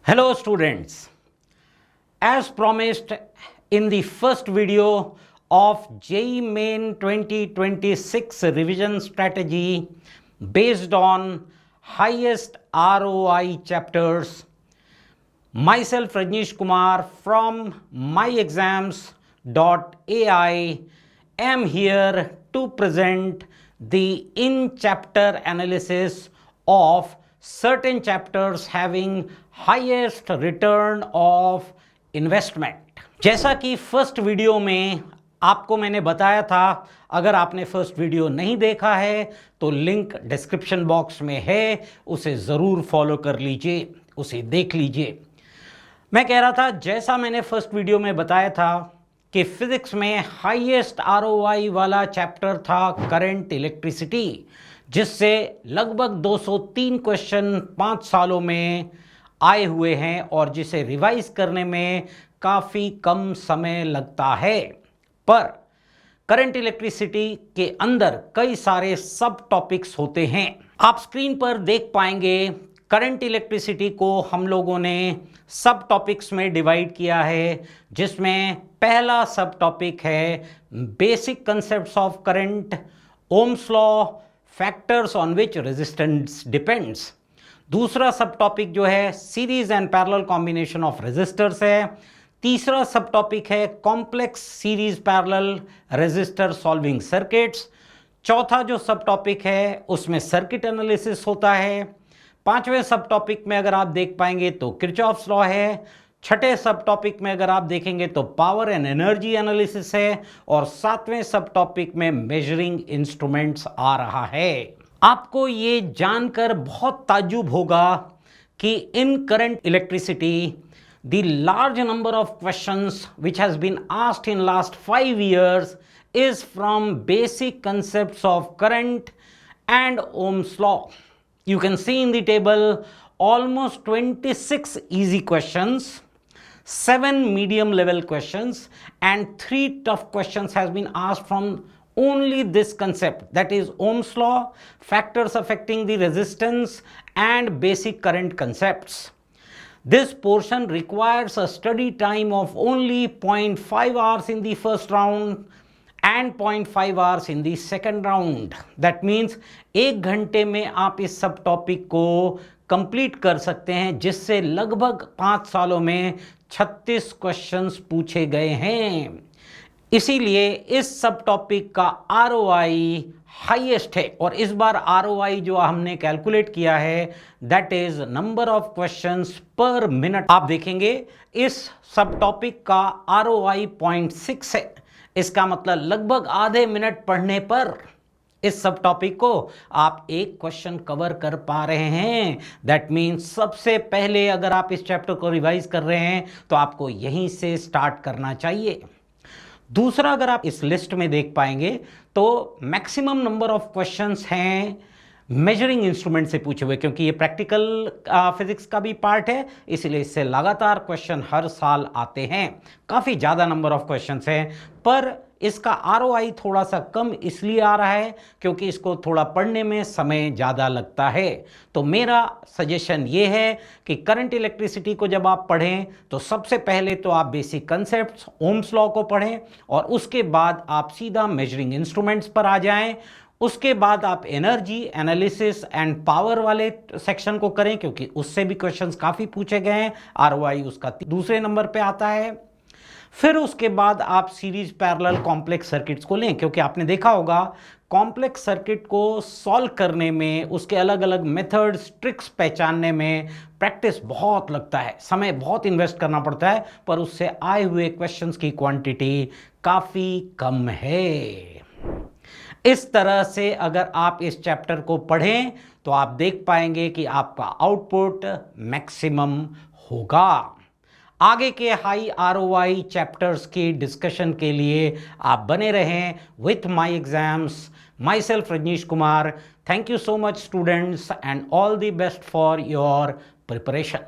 Hello students, as promised in the first video of JEE Main 2026 revision strategy based on highest ROI chapters, myself Rajneesh Kumar from myexams.ai am here to present the in-chapter analysis of certain chapters having highest return of investment। जैसा कि first video में आपको मैंने बताया था, अगर आपने first video नहीं देखा है तो लिंक डिस्क्रिप्शन बॉक्स में है, उसे ज़रूर फॉलो कर लीजिए, उसे देख लीजिए। मैं कह रहा था, जैसा मैंने फर्स्ट वीडियो में बताया था कि फिजिक्स में हाईएस्ट आरओआई वाला चैप्टर था करंट इलेक्ट्रिसिटी, जिससे लगभग 203 क्वेश्चन 5 सालों में आए हुए हैं और जिसे रिवाइज करने में काफ़ी कम समय लगता है। पर करंट इलेक्ट्रिसिटी के अंदर कई सारे सब टॉपिक्स होते हैं। आप स्क्रीन पर देख पाएंगे, करंट इलेक्ट्रिसिटी को हम लोगों ने सब टॉपिक्स में डिवाइड किया है, जिसमें पहला सब टॉपिक है basic concepts of current, Ohm's law, factors on which resistance depends. दूसरा सब टॉपिक जो है series and parallel combination of resistors है। तीसरा सब टॉपिक है complex series parallel resistor solving circuits. चौथा जो सब टॉपिक है उसमें सर्किट एनालिसिस होता है। पांचवें सब टॉपिक में अगर आप देख पाएंगे तो किरचॉफ्स लॉ है। छठे सब टॉपिक में अगर आप देखेंगे तो पावर एंड एनर्जी एनालिसिस है। और सातवें सब टॉपिक में मेजरिंग इंस्ट्रूमेंट्स आ रहा है। आपको ये जानकर बहुत ताज्जुब होगा कि in current electricity the large number of questions which has been asked in last 5 years is from basic concepts of current and Ohm's law. You can see in the table almost 26 easy questions, 7 medium level questions and 3 tough questions has been asked from only this concept, that is Ohm's law, factors affecting the resistance and basic current concepts. This portion requires a study time of only 0.5 hours in the first round and 0.5 hours in the second round. That means 1 घंटे में आप इस सब topic को complete कर सकते हैं, जिससे लगभग 5 सालों में 36 क्वेश्चंस पूछे गए हैं। इसीलिए इस सब टॉपिक का आरओआई हाईएस्ट है। और इस बार आरओआई जो हमने कैलकुलेट किया है, that is number of questions पर मिनट। आप देखेंगे इस सब टॉपिक का आरओआई 0.6 है। इसका मतलब लगभग आधे मिनट पढ़ने पर इस सब टॉपिक को आप एक क्वेश्चन कवर कर पा रहे हैं। दैट मीन्स सबसे पहले अगर आप इस चैप्टर को रिवाइज कर रहे हैं तो आपको यहीं से स्टार्ट करना चाहिए। दूसरा, अगर आप इस लिस्ट में देख पाएंगे तो मैक्सिमम नंबर ऑफ क्वेश्चंस हैं मेजरिंग इंस्ट्रूमेंट से पूछे हुए, क्योंकि ये प्रैक्टिकल फिजिक्स का भी पार्ट है, इसलिए इससे लगातार क्वेश्चन हर साल आते हैं। काफ़ी ज़्यादा नंबर ऑफ क्वेश्चंस हैं, पर इसका आरओआई थोड़ा सा कम इसलिए आ रहा है क्योंकि इसको थोड़ा पढ़ने में समय ज़्यादा लगता है। तो मेरा सजेशन ये है कि करंट इलेक्ट्रिसिटी को जब आप पढ़ें तो सबसे पहले तो आप बेसिक कंसेप्ट्स ओम्स लॉ को पढ़ें और उसके बाद आप सीधा मेजरिंग इंस्ट्रूमेंट्स पर आ जाएं। उसके बाद आप एनर्जी एनालिसिस एंड पावर वाले सेक्शन को करें, क्योंकि उससे भी क्वेश्चंस काफ़ी पूछे गए हैं। आरओआई उसका दूसरे नंबर पे आता है। फिर उसके बाद आप सीरीज पैरेलल कॉम्प्लेक्स सर्किट्स को लें, क्योंकि आपने देखा होगा कॉम्प्लेक्स सर्किट को सॉल्व करने में, उसके अलग अलग मेथड्स ट्रिक्स पहचानने में प्रैक्टिस बहुत लगता है, समय बहुत इन्वेस्ट करना पड़ता है, पर उससे आए हुए क्वेश्चंस की क्वांटिटी काफ़ी कम है। इस तरह से अगर आप इस चैप्टर को पढ़ें तो आप देख पाएंगे कि आपका आउटपुट मैक्सिमम होगा। आगे के हाई आरओआई चैप्टर्स की डिस्कशन के लिए आप बने रहें with my exams. Myself Rajneesh Kumar. Thank you so much students and all the best for your preparation.